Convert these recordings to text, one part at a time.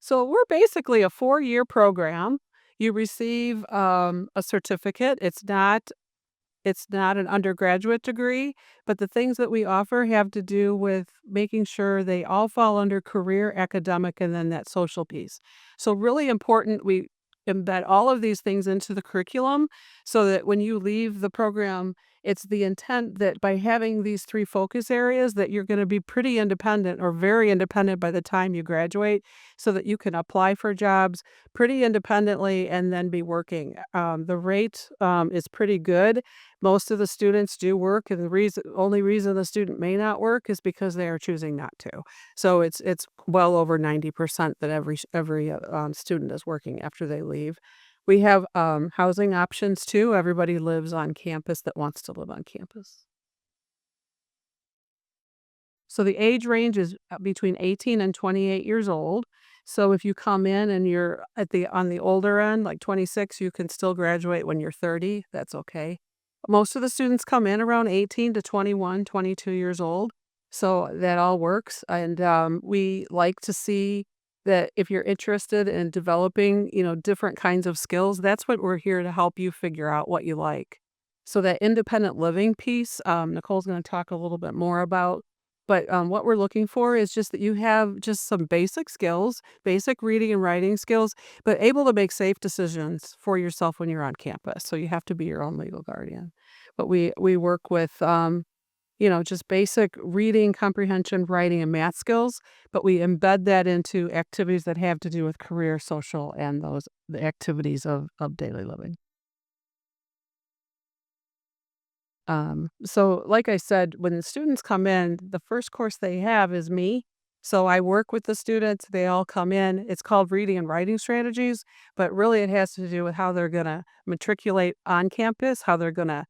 So we're basically a 4-year program. You receive a certificate. It's not an undergraduate degree, but the things that we offer have to do with making sure they all fall under career, academic, and then that social piece. So really important, we embed all of these things into the curriculum so that when you leave the program, it's the intent that by having these 3 focus areas that you're gonna be pretty independent or very independent by the time you graduate so that you can apply for jobs pretty independently and then be working. The rate is pretty good. Most of the students do work, and the only reason the student may not work is because they are choosing not to. So it's well over 90% that every student is working after they leave. We have housing options too. Everybody lives on campus that wants to live on campus. So the age range is between 18 and 28 years old. So if you come in and you're on the older end, like 26, you can still graduate when you're 30. That's okay. Most of the students come in around 18 to 21, 22 years old. So that all works. And we like to see that if you're interested in developing, different kinds of skills, that's what we're here to help you figure out what you like. So that independent living piece, Nicole's going to talk a little bit more about. But what we're looking for is just that you have just some basic skills, basic reading and writing skills, but able to make safe decisions for yourself when you're on campus. So you have to be your own legal guardian. But we work with just basic reading, comprehension, writing, and math skills, but we embed that into activities that have to do with career, social, and the activities of daily living. So like I said, when the students come in, the first course they have is me. So I work with the students, they all come in. It's called reading and writing strategies, but really it has to do with how they're going to matriculate on campus, how they're going to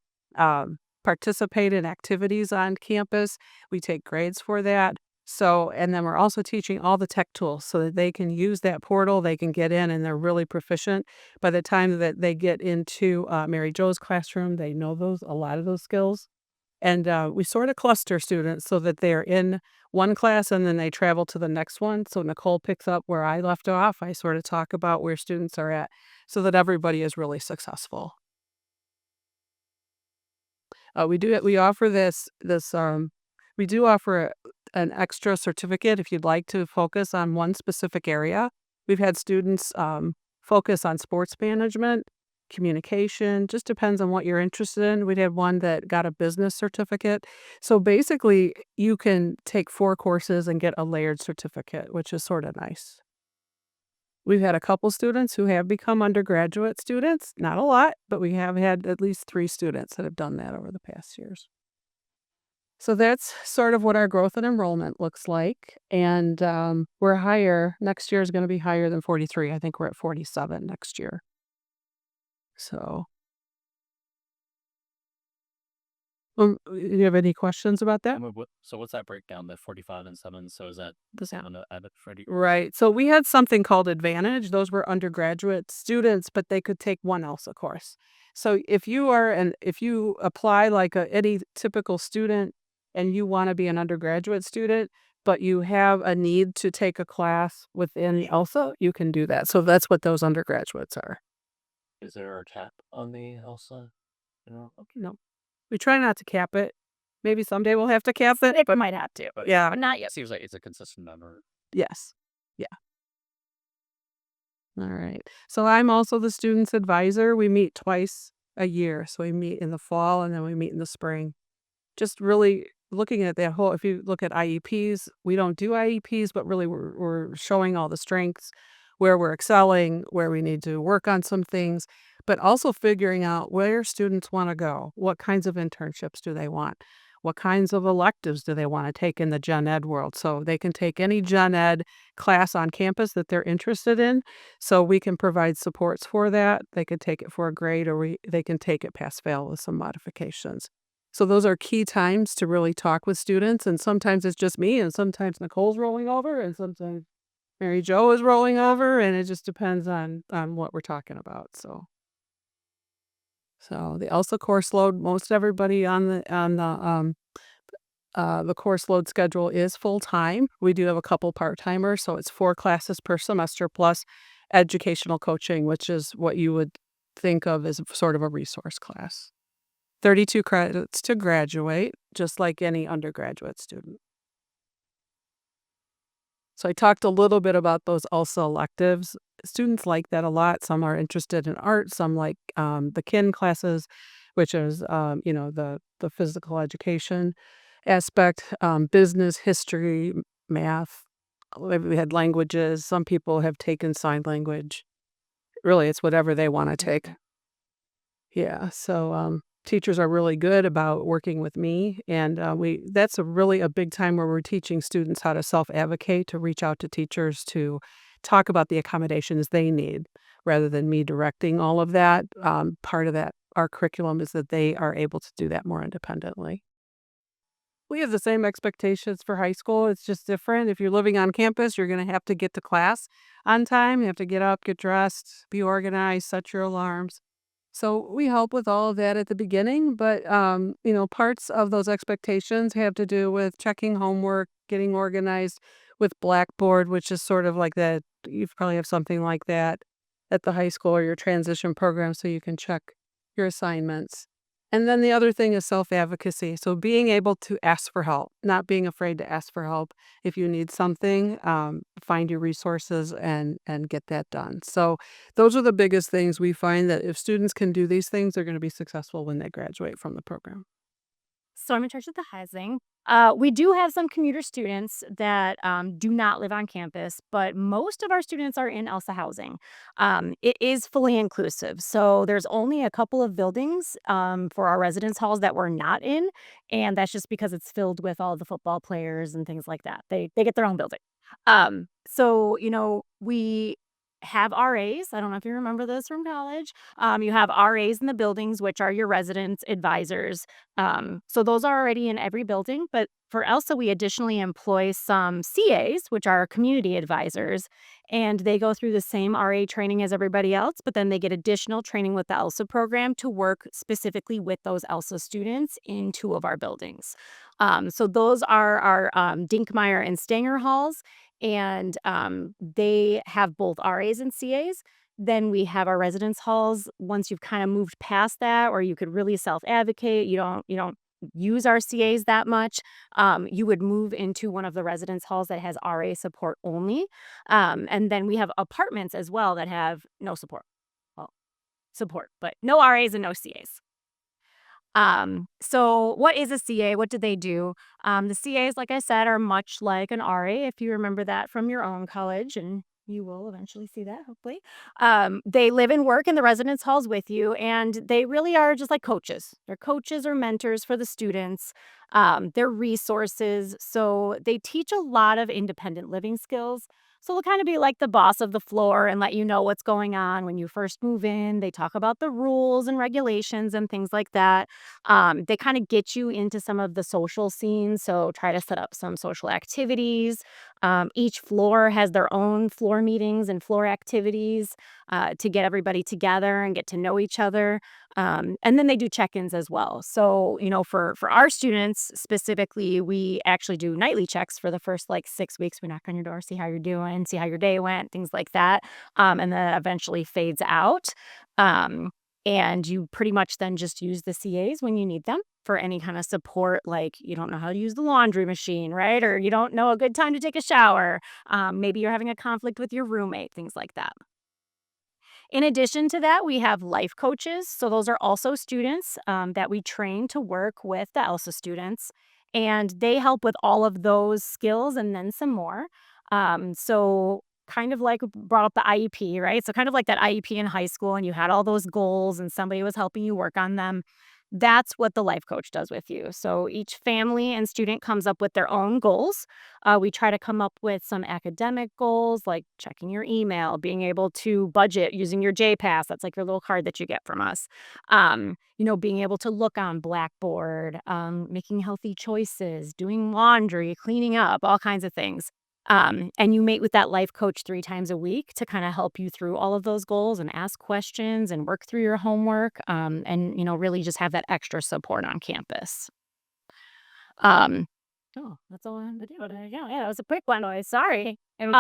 participate in activities on campus. We take grades for that. So, and then we're also teaching all the tech tools so that they can use that portal, they can get in and they're really proficient. By the time that they get into Mary Jo's classroom, they know a lot of those skills. And we sort of cluster students so that they're in one class and then they travel to the next one. So Nicole picks up where I left off. I sort of talk about where students are at so that everybody is really successful. We offer we do offer an extra certificate if you'd like to focus on one specific area. We've had students focus on sports management, communication, just depends on what you're interested in. We had one that got a business certificate. So basically, you can take 4 courses and get a layered certificate, which is sort of nice. We've had a couple students who have become undergraduate students, not a lot, but we have had at least 3 students that have done that over the past years. So that's sort of what our growth and enrollment looks like, and, we're higher next year is gonna be higher than 43. I think we're at 47 next year. So, you have any questions about that? So what's that breakdown, the 45 and 7? So is that the Yeah. 7 to add it Freddie? Right, so we had something called Advantage, those were undergraduate students, but they could take one ELSA course. So if you apply like any typical student and you wanna be an undergraduate student, but you have a need to take a class within ELSA, you can do that, so that's what those undergraduates are. Is there a cap on the ELSA? You know? Okay. No, we try not to cap it. Maybe someday we'll have to cap it, but might have to. But Yeah. but not yet. Seems like it's a consistent number. Yes. Yeah. All right. So I'm also the student's advisor. We meet twice a year. So we meet in the fall and then we meet in the spring. Just really looking at that whole, if you look at IEPs, we don't do IEPs, but really we're showing all the strengths, where we're excelling, where we need to work on some things, but also figuring out where students want to go. What kinds of internships do they want? What kinds of electives do they want to take in the gen ed world? So they can take any gen ed class on campus that they're interested in. So we can provide supports for that. They can take it for a grade or they can take it pass fail with some modifications. So those are key times to really talk with students. And sometimes it's just me and sometimes Nicole's rolling over and sometimes Mary Jo is rolling over and it just depends on what we're talking about. So the ELSA course load, most everybody on the The course load schedule is full-time. We do have a couple part-timers, so it's 4 classes per semester plus educational coaching, which is what you would think of as sort of a resource class. 32 credits to graduate, just like any undergraduate student. So I talked a little bit about those ELSA electives. Students like that a lot. Some are interested in art, some like, the kin classes, which is, the physical education aspect, business, history, math. We had languages. Some people have taken sign language. Really, it's whatever they wanna take. Yeah, so, teachers are really good about working with me, and, we that's a big time where we're teaching students how to self-advocate, to reach out to teachers to talk about the accommodations they need rather than me directing all of that. Part of that our curriculum is that they are able to do that more independently. We have the same expectations for high school, it's just different. If you're living on campus, you're gonna have to get to class on time, you have to get up, get dressed, be organized, set your alarms. So we help with all of that at the beginning, but parts of those expectations have to do with checking homework, getting organized with Blackboard, which is sort of like that. You probably have something like that at the high school or your transition program so you can check your assignments. And then the other thing is self-advocacy. So being able to ask for help, not being afraid to ask for help if you need something, find your resources and get that done. So those are the biggest things we find that if students can do these things, they're going to be successful when they graduate from the program. So I'm in charge of the housing. We do have some commuter students that do not live on campus, but most of our students are in ELSA housing. It is fully inclusive. So there's only a couple of buildings for our residence halls that we're not in. And that's just because it's filled with all the football players and things like that. They get their own building. We have RAs. I don't know if you remember this from college. You have RAs in the buildings, which are your residence advisors. So those are already in every building. But for ELSA, we additionally employ some CAs, which are community advisors, and they go through the same RA training as everybody else, but then they get additional training with the ELSA program to work specifically with those ELSA students in 2 of our buildings. So those are our Dinkmeyer and Stanger halls, and they have both RAs and CAs. Then we have our residence halls. Once you've kind of moved past that, or you could really self-advocate, you don't use our CAs that much, you would move into one of the residence halls that has RA support only. And then we have apartments as well that have no support. Well, support, but no RAs and no CAs. So what is a CA? What do they do? The CAs, like I said, are much like an RA, if you remember that from your own college, and you will eventually see that, hopefully. They live and work in the residence halls with you, and they really are just like coaches. They're coaches or mentors for the students. They're resources. So they teach a lot of independent living skills. So they'll kind of be like the boss of the floor and let you know what's going on when you first move in. They talk about the rules and regulations and things like that. They kind of get you into some of the social scenes, so try to set up some social activities. Each floor has their own floor meetings and floor activities to get everybody together and get to know each other. And then they do check-ins as well. So, for our students specifically, we actually do nightly checks for the first like 6 weeks. We knock on your door, see how you're doing, see how your day went, things like that. And then it eventually fades out. Um, and you pretty much then just use the CAs when you need them for any kind of support, like you don't know how to use the laundry machine, right? Or you don't know a good time to take a shower. Maybe you're having a conflict with your roommate, things like that. In addition to that, we have life coaches. So those are also students that we train to work with the ELSA students, and they help with all of those skills and then some more. So kind of like brought up the IEP, right? So kind of like that IEP in high school, and you had all those goals, and somebody was helping you work on them. That's what the life coach does with you. So each family and student comes up with their own goals. We try to come up with some academic goals like checking your email, being able to budget using your JPass. That's like your little card that you get from us. Being able to look on Blackboard, making healthy choices, doing laundry, cleaning up, all kinds of things. And you meet with that life coach 3 times a week to kind of help you through all of those goals and ask questions and work through your homework, and really just have that extra support on campus. Oh, that's all I had to do. There you go. Yeah, that was a quick one. Sorry. And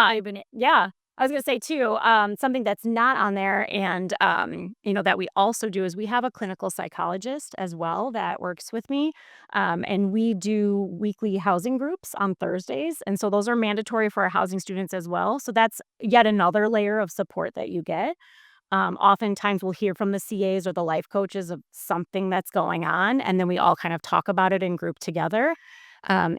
Yeah. I was gonna say too, something that's not on there and that we also do is we have a clinical psychologist as well that works with me. And we do weekly housing groups on Thursdays. And so those are mandatory for our housing students as well. So that's yet another layer of support that you get. Oftentimes we'll hear from the CAs or the life coaches of something that's going on, and then we all kind of talk about it in group together.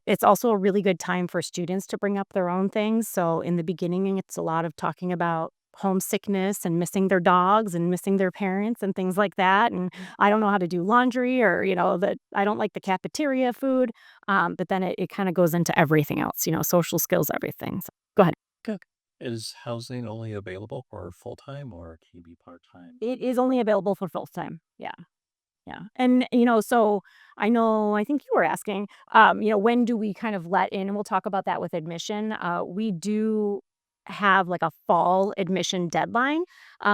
It's also a really good time for students to bring up their own things. So in the beginning, it's a lot of talking about homesickness and missing their dogs and missing their parents and things like that. And I don't know how to do laundry or, that I don't like the cafeteria food. But then it kind of goes into everything else, social skills, everything. So go ahead. Good. Is housing only available for full time or can you be part time? It is only available for full time. Yeah. Yeah. And, so I think you were asking, when do we kind of let in? And we'll talk about that with admission. We do have like a fall admission deadline.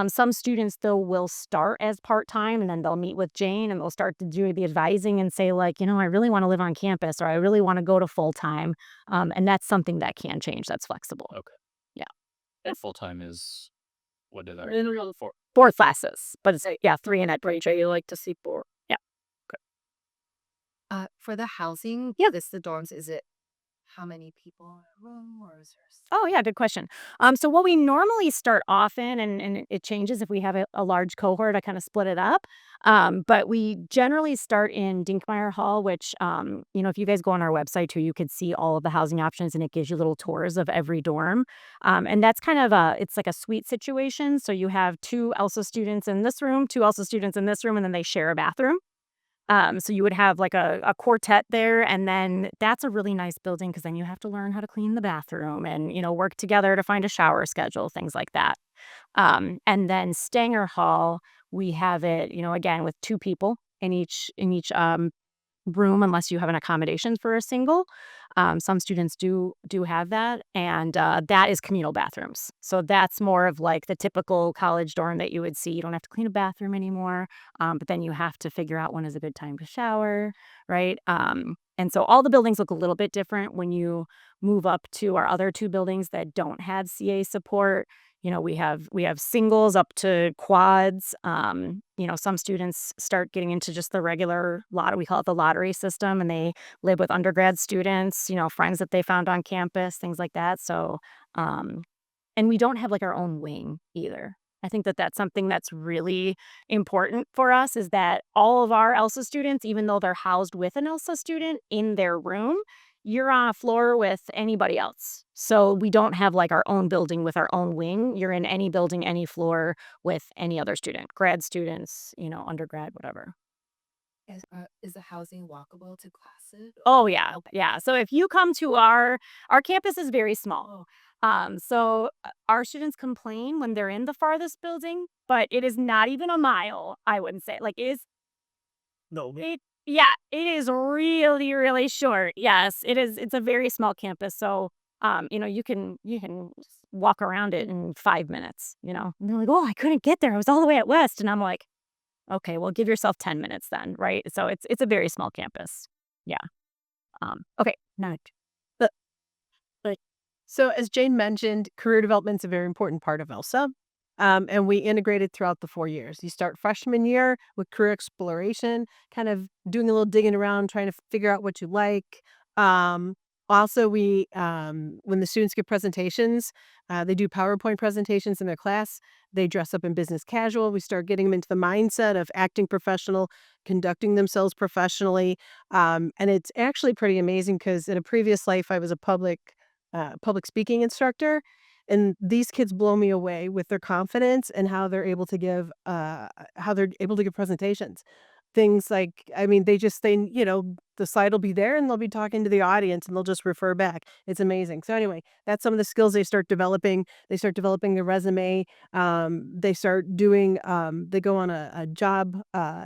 Some students, though, will start as part time and then they'll meet with Jane and they'll start to do the advising and say, like, I really want to live on campus or I really want to go to full time. And that's something that can change. That's flexible. Okay. Yeah. And full time is what did I for? 4 classes, but it's, yeah, 3 in range. you like to see more. Yeah. For the housing, Yeah. the dorms, is it how many people in a room or is there? Oh, yeah, good question. So what we normally start off in, and it changes if we have a large cohort, I kind of split it up. But we generally start in Dinkmeyer Hall, which, if you guys go on our website too, you could see all of the housing options and it gives you little tours of every dorm. And that's kind of it's like a suite situation. So you have 2 ELSA students in this room, 2 ELSA students in this room, and then they share a bathroom. So you would have like a quartet there, and then that's a really nice building because then you have to learn how to clean the bathroom and, work together to find a shower schedule, things like that. And then Stanger Hall, we have it, again with 2 people in each room unless you have an accommodation for a single. Some students do have that, and that is communal bathrooms. So that's more of like the typical college dorm that you would see. You don't have to clean a bathroom anymore, but then you have to figure out when is a good time to shower, right? And so all the buildings look a little bit different when you move up to our other 2 buildings that don't have CA support. We have singles up to quads. Some students start getting into just the regular lottery. We call it the lottery system, and they live with undergrad students, friends that they found on campus, things like that. So, and we don't have like our own wing either. I think that that's something that's really important for us is that all of our ELSA students, even though they're housed with an ELSA student in their room, you're on a floor with anybody else. So we don't have like our own building with our own wing. You're in any building, any floor with any other student, grad students, undergrad, whatever. Is the housing walkable to classes? Oh yeah. Yeah. So if you come to our campus is very small. So our students complain when they're in the farthest building, but it is not even a mile, I wouldn't say. Like No. it is really, really short. Yes, it is. It's a very small campus. So you can just walk around it in 5 minutes, And they're like, oh, I couldn't get there. I was all the way at West. And I'm like, okay, well, give yourself 10 minutes then, right? So it's a very small campus. Yeah. Okay. Now, So, as Jane mentioned, career development is a very important part of ELSA, and we integrate it throughout the 4 years. You start freshman year with career exploration, kind of doing a little digging around, trying to figure out what you like. Um, Also, when the students give presentations, they do PowerPoint presentations in their class. They dress up in business casual. We start getting them into the mindset of acting professional, conducting themselves professionally, and it's actually pretty amazing because in a previous life, I was a public speaking instructor, and these kids blow me away with their confidence and how they're able to give presentations. Things like, I mean, the slide will be there and they'll be talking to the audience and they'll just refer back. It's amazing. So anyway, that's some of the skills they start developing. They start developing their resume. They go on a job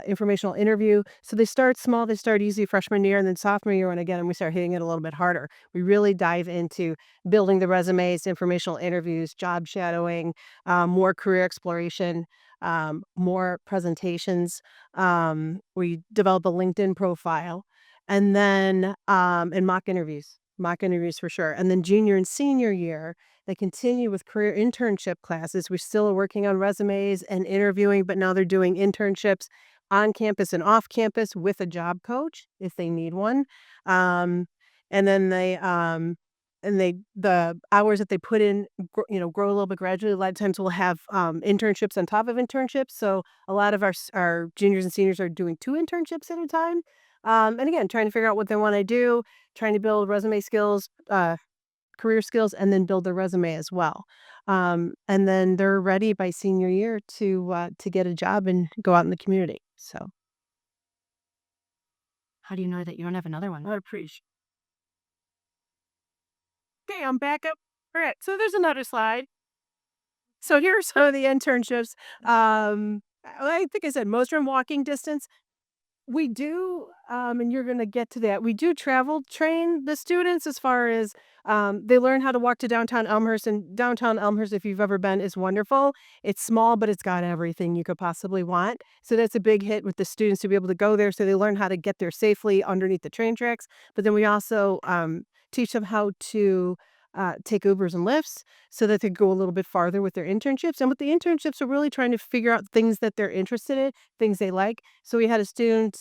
informational interview. So they start small, they start easy freshman year, and then sophomore year, and again, we start hitting it a little bit harder. We really dive into building the resumes, informational interviews, job shadowing, more career exploration, more presentations. We develop a LinkedIn profile. And then and mock interviews. Mock interviews for sure. And then junior and senior year, they continue with career internship classes. We still are working on resumes and interviewing, but now they're doing internships on campus and off campus with a job coach if they need one. Um, and then the hours that they put in, grow a little bit gradually. A lot of times we'll have internships on top of internships. So a lot of our juniors and seniors are doing 2 internships at a time. And again, trying to figure out what they want to do, trying to build resume skills, career skills, and then build their resume as well. And then they're ready by senior year to get a job and go out in the community. So How do you know that you don't have another one? I appreciate. Okay, I'm back up. All right, so there's another slide. So here are some of the internships. I think I said most are in walking distance. We do, and you're gonna get to that. We do travel train the students as far as they learn how to walk to downtown Elmhurst. And downtown Elmhurst, if you've ever been, is wonderful. It's small, but it's got everything you could possibly want. So that's a big hit with the students to be able to go there. So they learn how to get there safely underneath the train tracks. But then we also teach them how to take Ubers and Lyfts so that they go a little bit farther with their internships. And with the internships, we're really trying to figure out things that they're interested in, things they like. So we had a student,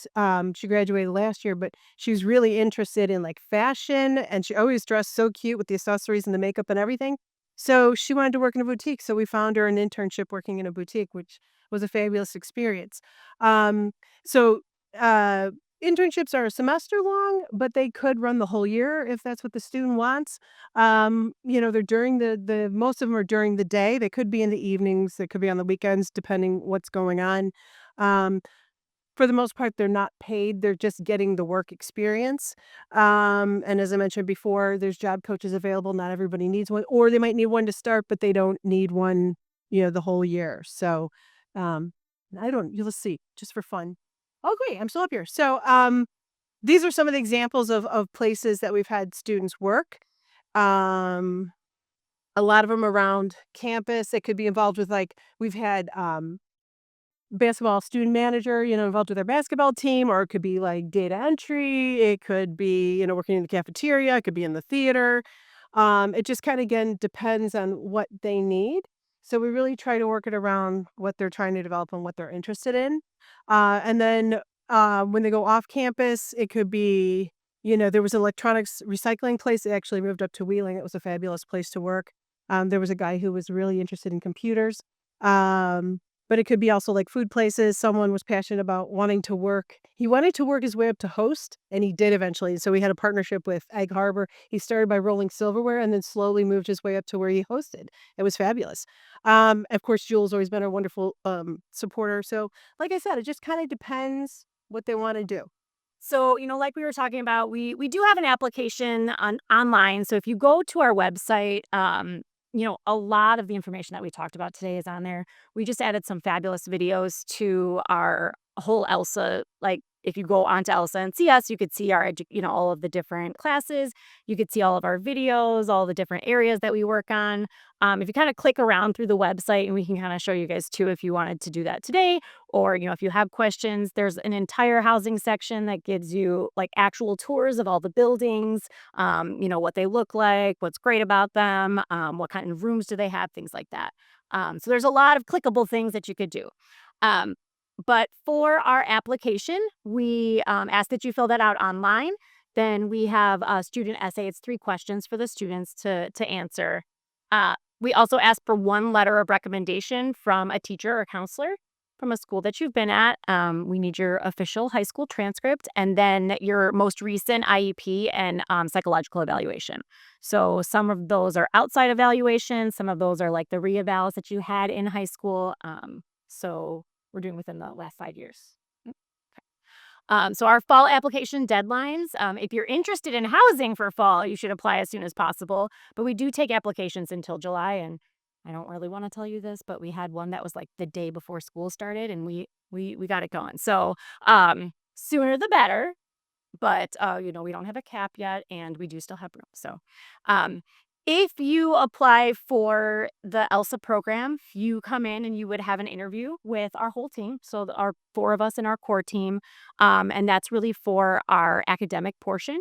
she graduated last year, but she was really interested in like fashion and she always dressed so cute with the accessories and the makeup and everything. So she wanted to work in a boutique. So we found her an internship working in a boutique, which was a fabulous experience. So uh, internships are a semester long, but they could run the whole year if that's what the student wants. They're during the most of them are during the day. They could be in the evenings, they could be on the weekends, depending what's going on. Um, for the most part, they're not paid. They're just getting the work experience. And as I mentioned before, there's job coaches available. Not everybody needs one, or they might need one to start, but they don't need one, the whole year. So, um, I don't. Let's see, just for fun. Oh, great! I'm still up here. So, these are some of the examples of places that we've had students work. Um, a lot of them around campus. It could be involved with like we've had basketball student manager, involved with their basketball team, or it could be like data entry. It could be, working in the cafeteria. It could be in the theater. It just kind of, again, depends on what they need. So we really try to work it around what they're trying to develop and what they're interested in. And then when they go off campus, it could be, there was an electronics recycling place that actually moved up to Wheeling. It was a fabulous place to work. There was a guy who was really interested in computers. But it could be also like food places. Someone was passionate about wanting to work. He wanted to work his way up to host, and he did eventually. So we had a partnership with Egg Harbor. He started by rolling silverware and then slowly moved his way up to where he hosted. It was fabulous. Of course, Jules always been a wonderful supporter. So, like I said, it just kind of depends what they want to do. So, like we were talking about, we do have an application online. So if you go to our website, a lot of the information that we talked about today is on there. We just added some fabulous videos to our whole ELSA. Like if you go onto ELSA and see us, you could see our, all of the different classes. You could see all of our videos, all the different areas that we work on. If you kind of click around through the website, and we can kind of show you guys too if you wanted to do that today, or if you have questions, there's an entire housing section that gives you like actual tours of all the buildings, what they look like, what's great about them, what kind of rooms do they have, things like that. So there's a lot of clickable things that you could do. But for our application, we ask that you fill that out online. Then we have a student essay. It's 3 questions for the students to answer. We also ask for 1 letter of recommendation from a teacher or counselor from a school that you've been at. We need your official high school transcript and then your most recent IEP and psychological evaluation. So some of those are outside evaluation. Some of those are like the reevals that you had in high school. So we're doing within the last 5 years. So our fall application deadlines, if you're interested in housing for fall, you should apply as soon as possible. But we do take applications until July, and I don't really want to tell you this, but we had one that was like the day before school started, and we got it going. So sooner the better. But we don't have a cap yet, and we do still have room. So If you apply for the ELSA program, you come in and you would have an interview with our whole team. So our 4 of us in our core team, and that's really for our academic portion.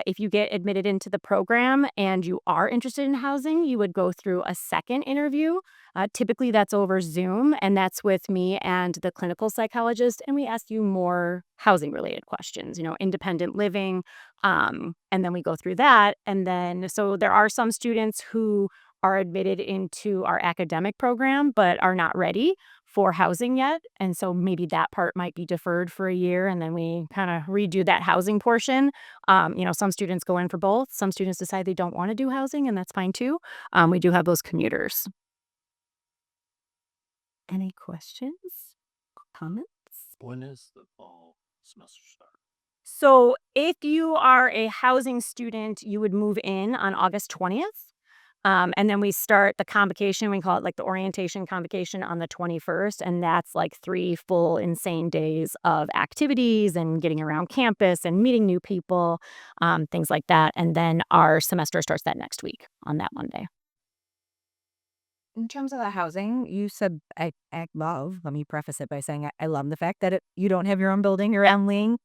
If you get admitted into the program and you are interested in housing, you would go through a second interview. Typically, that's over Zoom, and that's with me and the clinical psychologist. And we ask you more housing related questions, independent living. And then we go through that. And then, so there are some students who are admitted into our academic program, but are not ready for housing yet. And so maybe that part might be deferred for a year. And then we kind of redo that housing portion. Some students go in for both. Some students decide they don't want to do housing, and that's fine too. We do have those commuters. Any questions? Comments? When is the fall semester start? So if you are a housing student, you would move in on August 20th. And then we start the convocation. We call it like the orientation convocation on the 21st. And that's like 3 full insane days of activities and getting around campus and meeting new people, things like that. And then our semester starts that next week on that Monday. In terms of the housing, you said I love, let me preface it by saying I love the fact that you don't have your own building, you're Emling.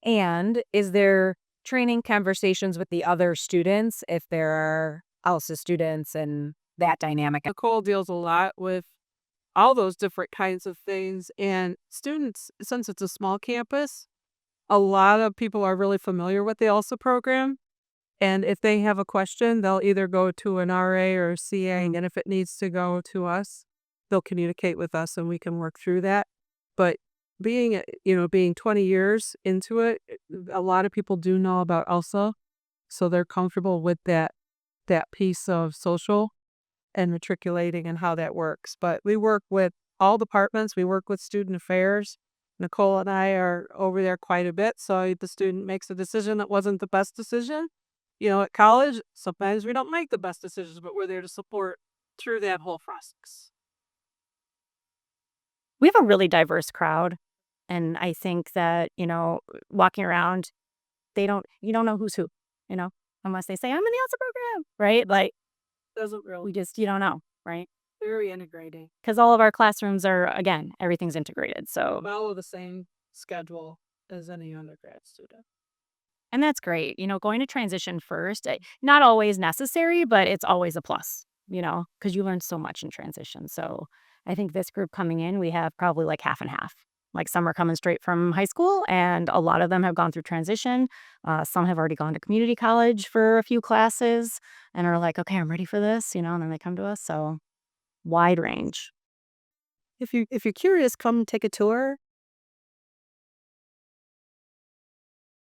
And is there training conversations with the other students if there are ELSA students and that dynamic? Nicole deals a lot with all those different kinds of things. And students, since it's a small campus, a lot of people are really familiar with the ELSA program. And if they have a question, they'll either go to an RA or a CA. And if it needs to go to us, they'll communicate with us and we can work through that. But being 20 years into it, a lot of people do know about ELSA. So they're comfortable with that piece of social and matriculating and how that works. But we work with all departments. We work with student affairs. Nicole and I are over there quite a bit. So if the student makes a decision that wasn't the best decision, at college, sometimes we don't make the best decisions, but we're there to support through that whole process. We have a really diverse crowd. And I think that, walking around, you don't know who's who, unless they say, I'm in the ELSA program, right? Like, Doesn't really. you don't know, right? Very integrating. Because all of our classrooms are, again, everything's integrated. So, Follow the same schedule as any undergrad student. and that's great. Going to transition first, not always necessary, but it's always a plus, because you learn so much in transition. So I think this group coming in, we have probably like half and half. Like some are coming straight from high school, and a lot of them have gone through transition. Some have already gone to community college for a few classes and are like, okay, I'm ready for this, and then they come to us. So wide range. If you're curious, come take a tour.